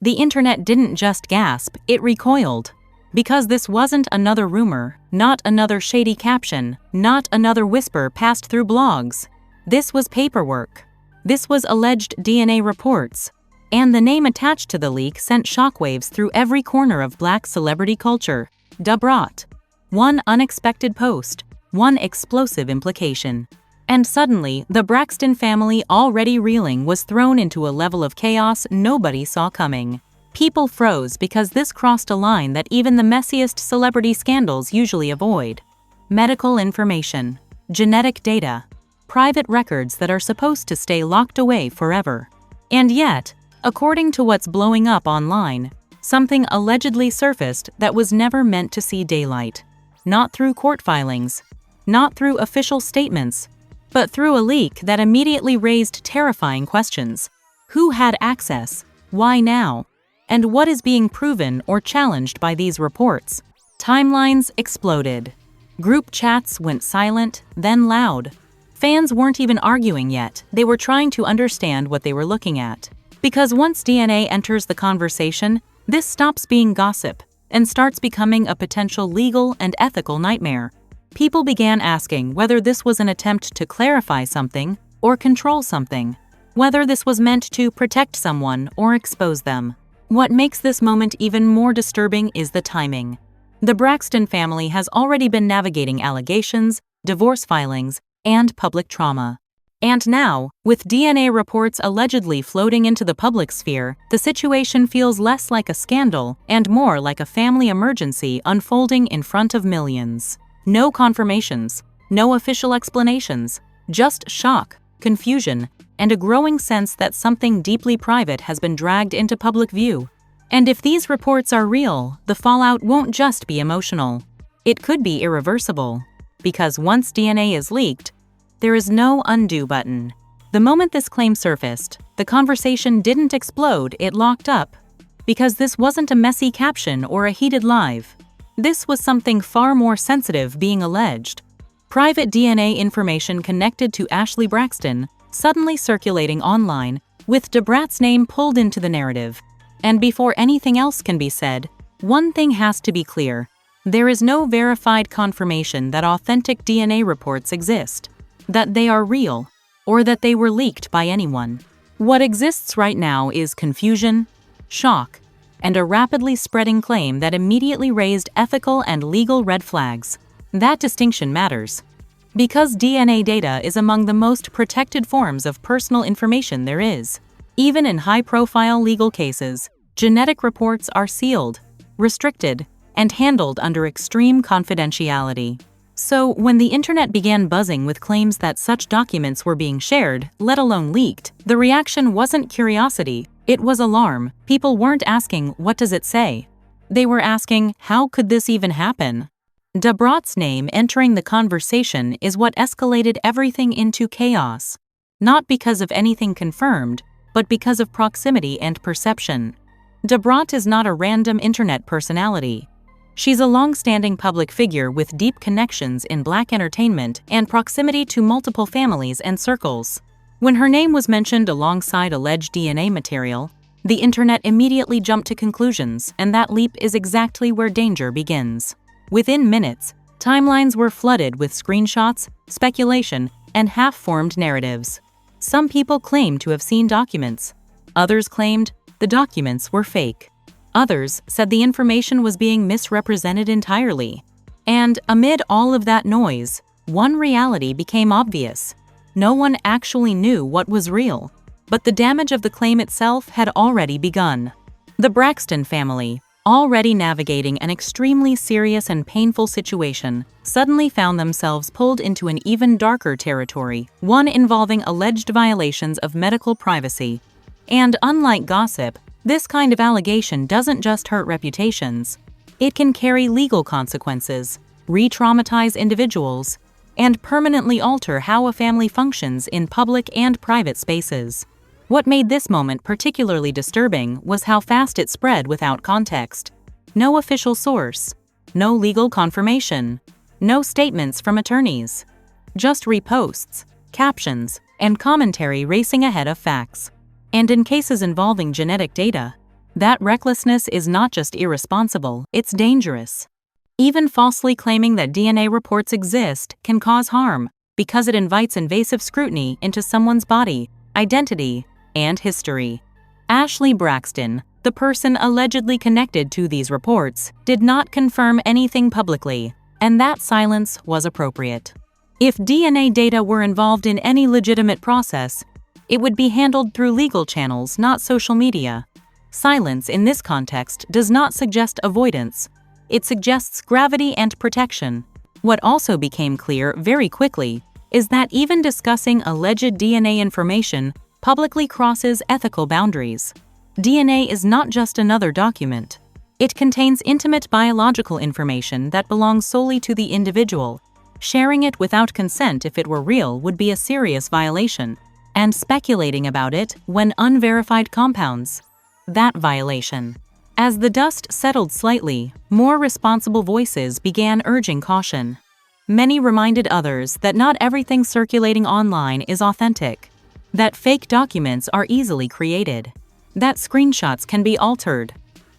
The internet didn't just gasp, it recoiled. Because this wasn't another rumor, not another shady caption, not another whisper passed through blogs. This was paperwork. This was alleged DNA reports. And the name attached to the leak sent shockwaves through every corner of Black celebrity culture. Brat. One unexpected post, one explosive implication. And suddenly, the Braxton family, already reeling, was thrown into a level of chaos nobody saw coming. People froze because this crossed a line that even the messiest celebrity scandals usually avoid. Medical information, genetic data, private records that are supposed to stay locked away forever. And yet, according to what's blowing up online, something allegedly surfaced that was never meant to see daylight. Not through court filings, not through official statements, but through a leak that immediately raised terrifying questions. Who had access? Why now? And what is being proven or challenged by these reports? Timelines exploded. Group chats went silent, then loud. Fans weren't even arguing yet, they were trying to understand what they were looking at. Because once DNA enters the conversation, this stops being gossip and starts becoming a potential legal and ethical nightmare. People began asking whether this was an attempt to clarify something or control something, whether this was meant to protect someone or expose them. What makes this moment even more disturbing is the timing. The Braxton family has already been navigating allegations, divorce filings, and public trauma. And now, with DNA reports allegedly floating into the public sphere, the situation feels less like a scandal and more like a family emergency unfolding in front of millions. No confirmations, no official explanations, just shock, confusion, and a growing sense that something deeply private has been dragged into public view. And if these reports are real, the fallout won't just be emotional. It could be irreversible. Because once DNA is leaked, there is no undo button. The moment this claim surfaced, the conversation didn't explode, it locked up. Because this wasn't a messy caption or a heated live. This was something far more sensitive being alleged. Private DNA information connected to Ashley Braxton, suddenly circulating online, with Brat's name pulled into the narrative. And before anything else can be said, one thing has to be clear. There is no verified confirmation that authentic DNA reports exist, that they are real, or that they were leaked by anyone. What exists right now is confusion, shock, and a rapidly spreading claim that immediately raised ethical and legal red flags. That distinction matters. Because DNA data is among the most protected forms of personal information there is. Even in high-profile legal cases, genetic reports are sealed, restricted, and handled under extreme confidentiality. So, when the internet began buzzing with claims that such documents were being shared, let alone leaked, the reaction wasn't curiosity, it was alarm. People weren't asking, "What does it say?" They were asking, "How could this even happen?" Brat's name entering the conversation is what escalated everything into chaos. Not because of anything confirmed, but because of proximity and perception. Brat is not a random internet personality. She's a long-standing public figure with deep connections in Black entertainment and proximity to multiple families and circles. When her name was mentioned alongside alleged DNA material, the internet immediately jumped to conclusions, and that leap is exactly where danger begins. Within minutes, timelines were flooded with screenshots, speculation, and half-formed narratives. Some people claimed to have seen documents. Others claimed the documents were fake. Others said the information was being misrepresented entirely. And amid all of that noise, one reality became obvious. No one actually knew what was real, but the damage of the claim itself had already begun. The Braxton family, already navigating an extremely serious and painful situation, suddenly found themselves pulled into an even darker territory, one involving alleged violations of medical privacy. And unlike gossip, this kind of allegation doesn't just hurt reputations. It can carry legal consequences, re-traumatize individuals, and permanently alter how a family functions in public and private spaces. What made this moment particularly disturbing was how fast it spread without context. No official source, no legal confirmation, no statements from attorneys. Just reposts, captions, and commentary racing ahead of facts. And in cases involving genetic data, That recklessness is not just irresponsible, it's dangerous. Even falsely claiming that DNA reports exist can cause harm because it invites invasive scrutiny into someone's body, identity, and history. Ashley Braxton, the person allegedly connected to these reports, did not confirm anything publicly, and that silence was appropriate. If DNA data were involved in any legitimate process, it would be handled through legal channels, not social media. Silence in this context does not suggest avoidance. It suggests gravity and protection. What also became clear very quickly is that even discussing alleged DNA information publicly crosses ethical boundaries. DNA is not just another document. It contains intimate biological information that belongs solely to the individual. Sharing it without consent, if it were real, would be a serious violation, and speculating about it when unverified compounds that violation. As the dust settled slightly, more responsible voices began urging caution. Many reminded others that not everything circulating online is authentic, that fake documents are easily created, that screenshots can be altered,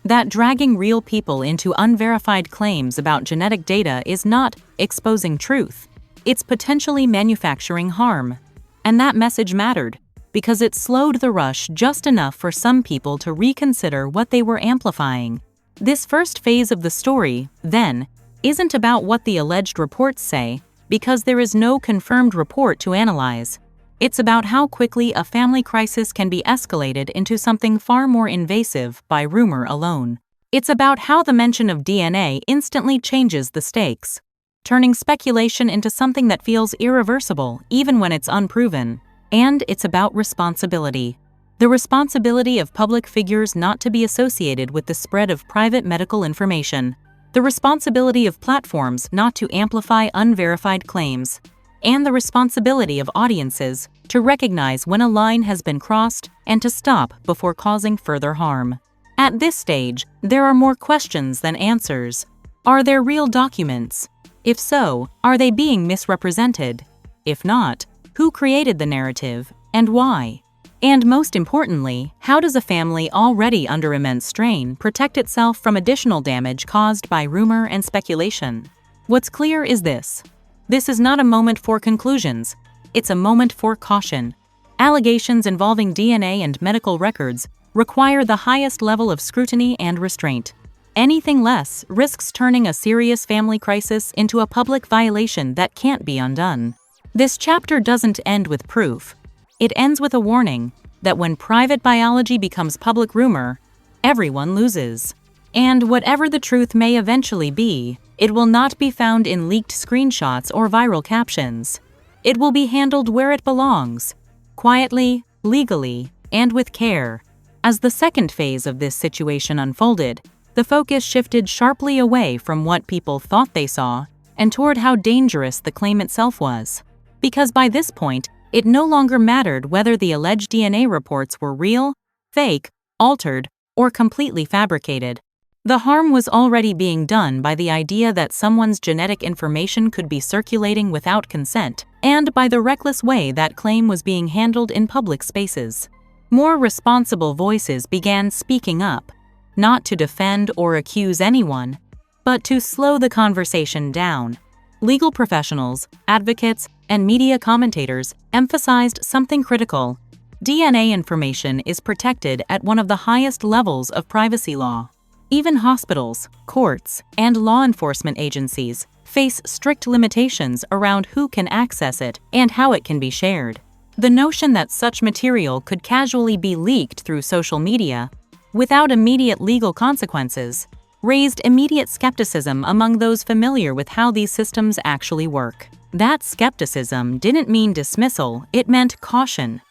that dragging real people into unverified claims about genetic data is not exposing truth, it's potentially manufacturing harm. And that message mattered, because it slowed the rush just enough for some people to reconsider what they were amplifying. This first phase of the story, then, isn't about what the alleged reports say, because there is no confirmed report to analyze. It's about how quickly a family crisis can be escalated into something far more invasive by rumor alone. It's about how the mention of DNA instantly changes the stakes, turning speculation into something that feels irreversible even when it's unproven. And it's about responsibility. The responsibility of public figures not to be associated with the spread of private medical information. The responsibility of platforms not to amplify unverified claims. And the responsibility of audiences to recognize when a line has been crossed and to stop before causing further harm. At this stage, there are more questions than answers. Are there real documents? If so, are they being misrepresented? If not, who created the narrative, and why? And most importantly, how does a family already under immense strain protect itself from additional damage caused by rumor and speculation? What's clear is this. This is not a moment for conclusions. It's a moment for caution. Allegations involving DNA and medical records require the highest level of scrutiny and restraint. Anything less risks turning a serious family crisis into a public violation that can't be undone. This chapter doesn't end with proof. It ends with a warning that when private biology becomes public rumor, everyone loses. And whatever the truth may eventually be, it will not be found in leaked screenshots or viral captions. It will be handled where it belongs, quietly, legally, and with care. As the second phase of this situation unfolded, the focus shifted sharply away from what people thought they saw and toward how dangerous the claim itself was. Because by this point, it no longer mattered whether the alleged DNA reports were real, fake, altered, or completely fabricated. The harm was already being done by the idea that someone's genetic information could be circulating without consent, and by the reckless way that claim was being handled in public spaces. More responsible voices began speaking up, not to defend or accuse anyone, but to slow the conversation down. Legal professionals, advocates, and media commentators emphasized something critical. DNA information is protected at one of the highest levels of privacy law. Even hospitals, courts, and law enforcement agencies face strict limitations around who can access it and how it can be shared. The notion that such material could casually be leaked through social media, without immediate legal consequences, raised immediate skepticism among those familiar with how these systems actually work. That skepticism didn't mean dismissal, it meant caution.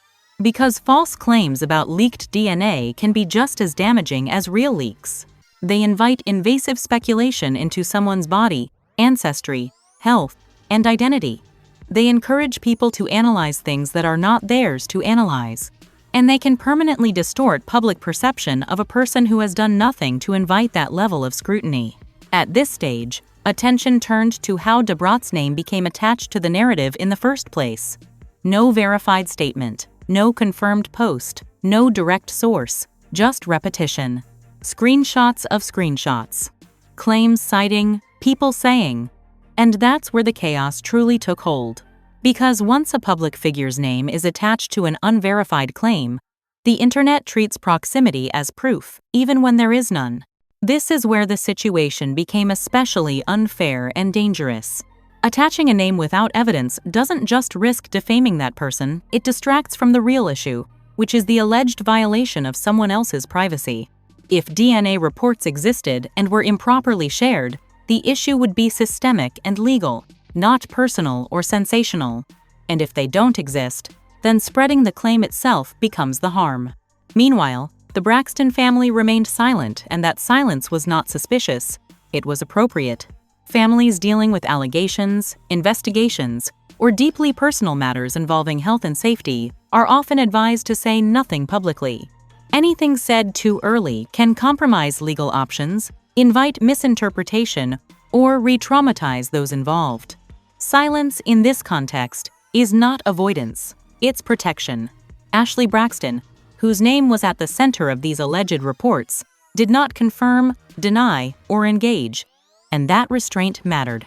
Because false claims about leaked DNA can be just as damaging as real leaks. They invite invasive speculation into someone's body, ancestry, health, and identity. They encourage people to analyze things that are not theirs to analyze. And they can permanently distort public perception of a person who has done nothing to invite that level of scrutiny. At this stage, attention turned to how Brat's name became attached to the narrative in the first place. No verified statement, no confirmed post, no direct source, just repetition. Screenshots of screenshots. Claims citing, people saying. And that's where the chaos truly took hold. Because once a public figure's name is attached to an unverified claim, the internet treats proximity as proof, even when there is none. This is where the situation became especially unfair and dangerous. Attaching a name without evidence doesn't just risk defaming that person, it distracts from the real issue, which is the alleged violation of someone else's privacy. If DNA reports existed and were improperly shared, the issue would be systemic and legal, not personal or sensational. And if they don't exist, then spreading the claim itself becomes the harm. Meanwhile, the Braxton family remained silent, and that silence was not suspicious. It was appropriate. Families dealing with allegations, investigations, or deeply personal matters involving health and safety are often advised to say nothing publicly. Anything said too early can compromise legal options, invite misinterpretation, or re-traumatize those involved. Silence in this context is not avoidance, it's protection. Ashley Braxton, whose name was at the center of these alleged reports, did not confirm, deny, or engage, and that restraint mattered.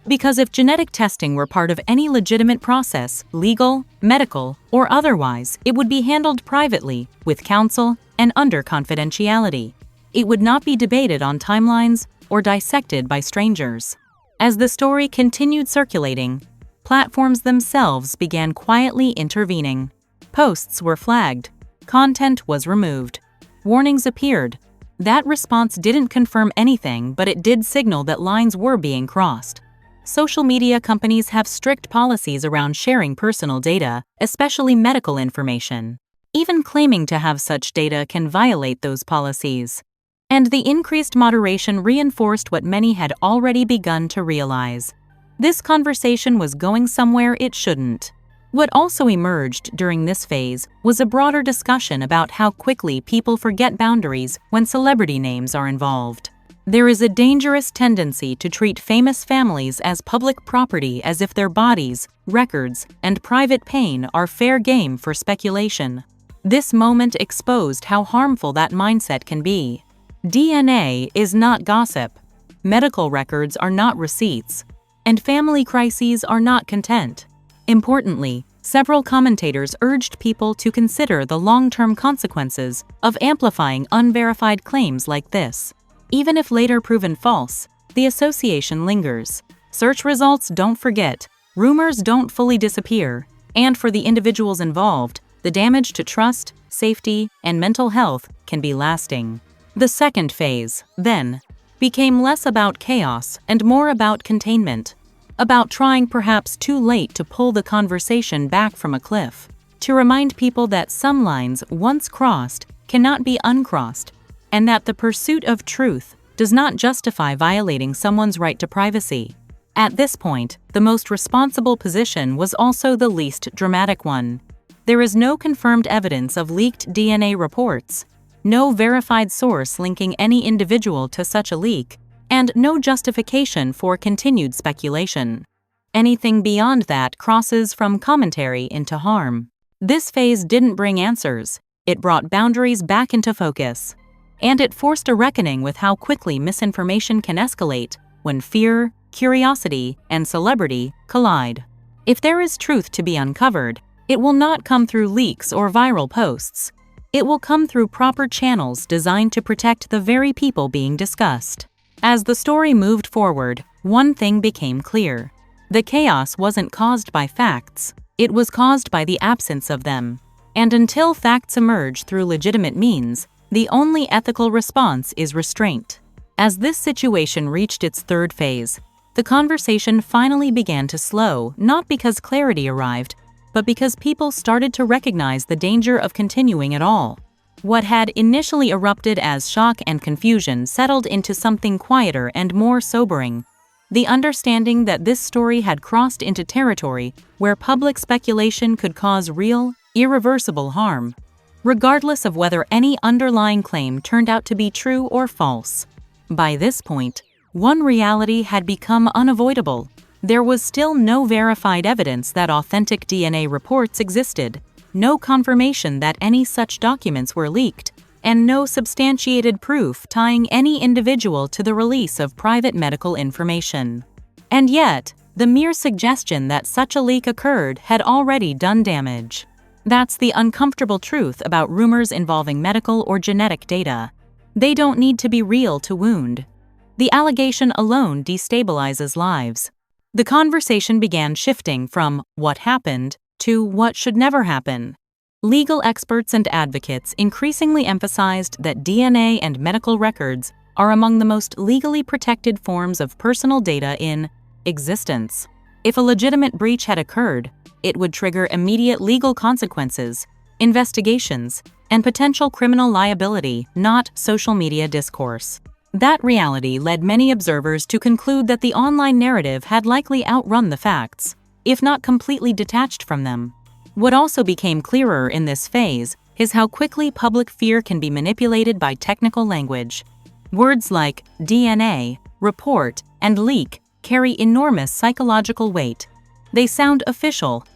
Because if genetic testing were part of any legitimate process, legal, medical, or otherwise, it would be handled privately, with counsel, and under confidentiality. It would not be debated on timelines or dissected by strangers. As the story continued circulating, platforms themselves began quietly intervening. Posts were flagged. Content was removed. Warnings appeared. That response didn't confirm anything, but it did signal that lines were being crossed. Social media companies have strict policies around sharing personal data, especially medical information. Even claiming to have such data can violate those policies. And the increased moderation reinforced what many had already begun to realize. This conversation was going somewhere it shouldn't. What also emerged during this phase was a broader discussion about how quickly people forget boundaries when celebrity names are involved. There is a dangerous tendency to treat famous families as public property as if their bodies, records, and private pain are fair game for speculation. This moment exposed how harmful that mindset can be. DNA is not gossip, medical records are not receipts, and family crises are not content. Importantly, several commentators urged people to consider the long-term consequences of amplifying unverified claims like this. Even if later proven false, the association lingers. Search results don't forget, rumors don't fully disappear, and for the individuals involved, the damage to trust, safety, and mental health can be lasting. The second phase, then, became less about chaos and more about containment, about trying perhaps too late to pull the conversation back from a cliff, to remind people that some lines once crossed cannot be uncrossed, and that the pursuit of truth does not justify violating someone's right to privacy. At this point, the most responsible position was also the least dramatic one. There is no confirmed evidence of leaked DNA reports, no verified source linking any individual to such a leak, and no justification for continued speculation. Anything beyond that crosses from commentary into harm. This phase didn't bring answers, it brought boundaries back into focus. And it forced a reckoning with how quickly misinformation can escalate when fear, curiosity, and celebrity collide. If there is truth to be uncovered, it will not come through leaks or viral posts. It will come through proper channels designed to protect the very people being discussed. As the story moved forward, one thing became clear. The chaos wasn't caused by facts, it was caused by the absence of them. And until facts emerge through legitimate means, the only ethical response is restraint. As this situation reached its third phase, the conversation finally began to slow, not because clarity arrived, but because people started to recognize the danger of continuing at all. What had initially erupted as shock and confusion settled into something quieter and more sobering. The understanding that this story had crossed into territory where public speculation could cause real, irreversible harm, regardless of whether any underlying claim turned out to be true or false. By this point, one reality had become unavoidable. There was still no verified evidence that authentic DNA reports existed, no confirmation that any such documents were leaked, and no substantiated proof tying any individual to the release of private medical information. And yet, the mere suggestion that such a leak occurred had already done damage. That's the uncomfortable truth about rumors involving medical or genetic data. They don't need to be real to wound. The allegation alone destabilizes lives. The conversation began shifting from what happened to what should never happen. Legal experts and advocates increasingly emphasized that DNA and medical records are among the most legally protected forms of personal data in existence. If a legitimate breach had occurred, it would trigger immediate legal consequences, investigations, and potential criminal liability, not social media discourse. That reality led many observers to conclude that the online narrative had likely outrun the facts, if not completely detached from them. What also became clearer in this phase is how quickly public fear can be manipulated by technical language. Words like DNA, report, and leak carry enormous psychological weight. They sound official,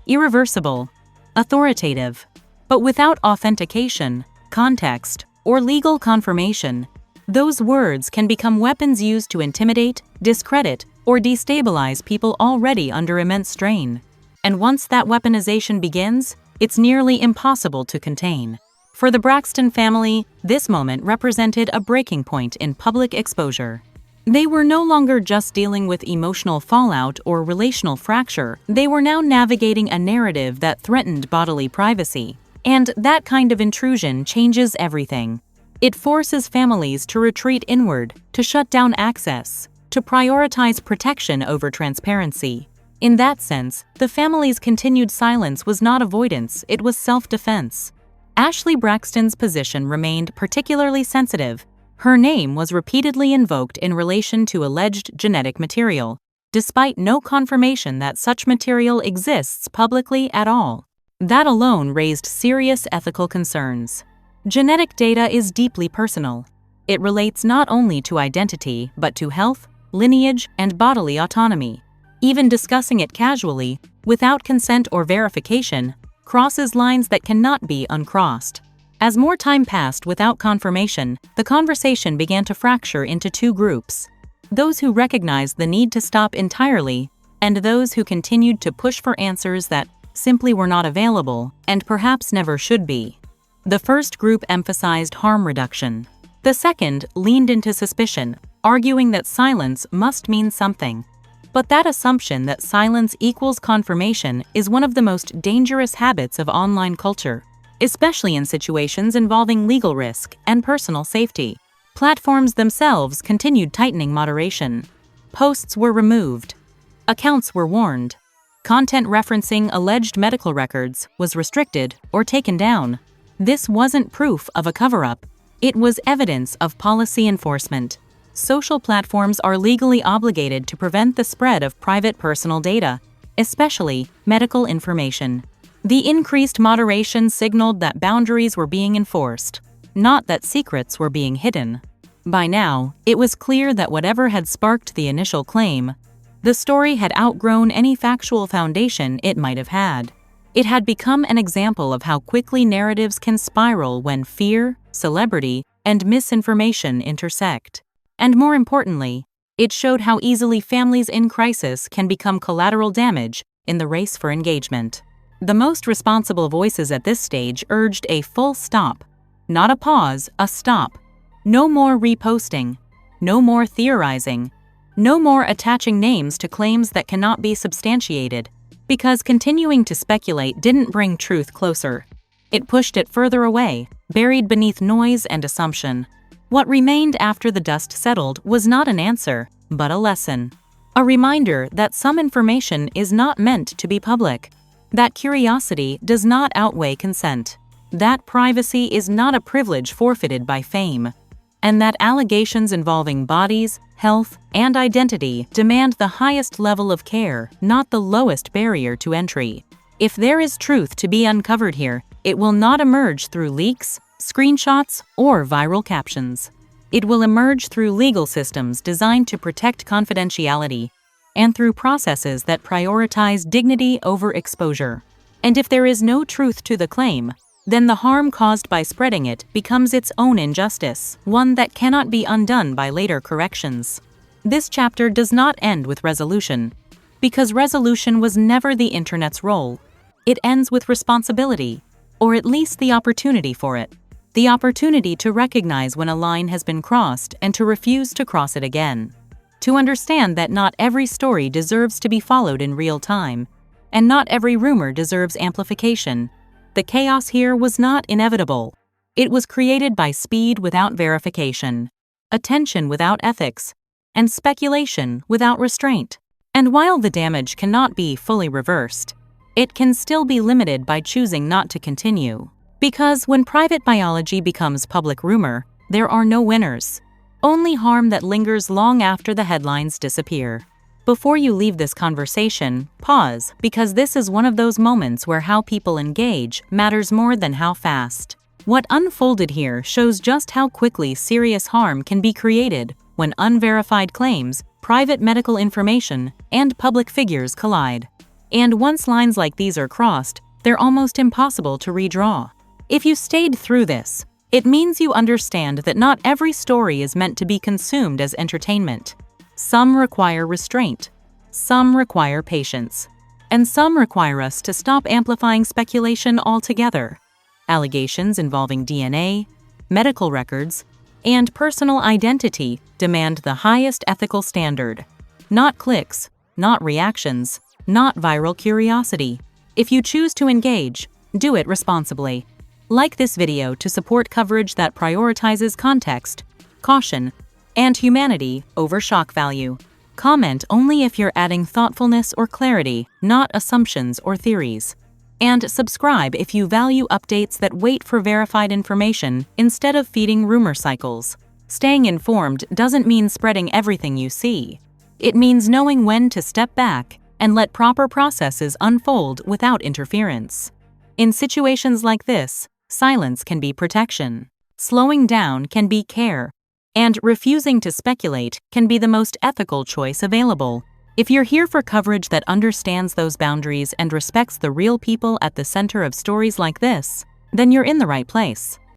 irreversible, authoritative, but without authentication, context, or legal confirmation, those words can become weapons used to intimidate, discredit, or destabilize people already under immense strain. And once that weaponization begins, it's nearly impossible to contain. For the Braxton family, this moment represented a breaking point in public exposure. They were no longer just dealing with emotional fallout or relational fracture. They were now navigating a narrative that threatened bodily privacy. And that kind of intrusion changes everything. It forces families to retreat inward, to shut down access, to prioritize protection over transparency. In that sense, the family's continued silence was not avoidance, it was self-defense. Ashley Braxton's position remained particularly sensitive. Her name was repeatedly invoked in relation to alleged genetic material, despite no confirmation that such material exists publicly at all. That alone raised serious ethical concerns. Genetic data is deeply personal. It relates not only to identity, but to health, lineage, and bodily autonomy. Even discussing it casually, without consent or verification, crosses lines that cannot be uncrossed. As more time passed without confirmation, the conversation began to fracture into two groups: those who recognized the need to stop entirely, and those who continued to push for answers that simply were not available and perhaps never should be. The first group emphasized harm reduction. The second leaned into suspicion, arguing that silence must mean something. But that assumption that silence equals confirmation is one of the most dangerous habits of online culture, especially in situations involving legal risk and personal safety. Platforms themselves continued tightening moderation. Posts were removed. Accounts were warned. Content referencing alleged medical records was restricted or taken down. This wasn't proof of a cover-up. It was evidence of policy enforcement. Social platforms are legally obligated to prevent the spread of private personal data, especially medical information. The increased moderation signaled that boundaries were being enforced, not that secrets were being hidden. By now, it was clear that whatever had sparked the initial claim, the story had outgrown any factual foundation it might have had. It had become an example of how quickly narratives can spiral when fear, celebrity, and misinformation intersect. And more importantly, it showed how easily families in crisis can become collateral damage in the race for engagement. The most responsible voices at this stage urged a full stop. Not a pause, a stop. No more reposting. No more theorizing. No more attaching names to claims that cannot be substantiated. Because continuing to speculate didn't bring truth closer. It pushed it further away, buried beneath noise and assumption. What remained after the dust settled was not an answer, but a lesson. A reminder that some information is not meant to be public. That curiosity does not outweigh consent. That privacy is not a privilege forfeited by fame. And that allegations involving bodies, health, and identity demand the highest level of care, not the lowest barrier to entry. If there is truth to be uncovered here, it will not emerge through leaks, screenshots, or viral captions. It will emerge through legal systems designed to protect confidentiality, and through processes that prioritize dignity over exposure. And if there is no truth to the claim, then the harm caused by spreading it becomes its own injustice, one that cannot be undone by later corrections. This chapter does not end with resolution, because resolution was never the internet's role. It ends with responsibility, or at least the opportunity for it. The opportunity to recognize when a line has been crossed and to refuse to cross it again. To understand that not every story deserves to be followed in real time, and not every rumor deserves amplification. The chaos here was not inevitable. It was created by speed without verification, attention without ethics, and speculation without restraint. And while the damage cannot be fully reversed, it can still be limited by choosing not to continue. Because when private biology becomes public rumor, there are no winners. Only harm that lingers long after the headlines disappear. Before you leave this conversation, pause, because this is one of those moments where how people engage matters more than how fast. What unfolded here shows just how quickly serious harm can be created when unverified claims, private medical information, and public figures collide. And once lines like these are crossed, they're almost impossible to redraw. If you stayed through this, it means you understand that not every story is meant to be consumed as entertainment. Some require restraint, some require patience, and some require us to stop amplifying speculation altogether. Allegations involving DNA, medical records, and personal identity demand the highest ethical standard. Not clicks, not reactions, not viral curiosity. If you choose to engage, do it responsibly. Like this video to support coverage that prioritizes context, caution, and humanity over shock value. Comment only if you're adding thoughtfulness or clarity, not assumptions or theories. And subscribe if you value updates that wait for verified information instead of feeding rumor cycles. Staying informed doesn't mean spreading everything you see. It means knowing when to step back and let proper processes unfold without interference. In situations like this, silence can be protection, slowing down can be care, and refusing to speculate can be the most ethical choice available. If you're here for coverage that understands those boundaries and respects the real people at the center of stories like this, then you're in the right place.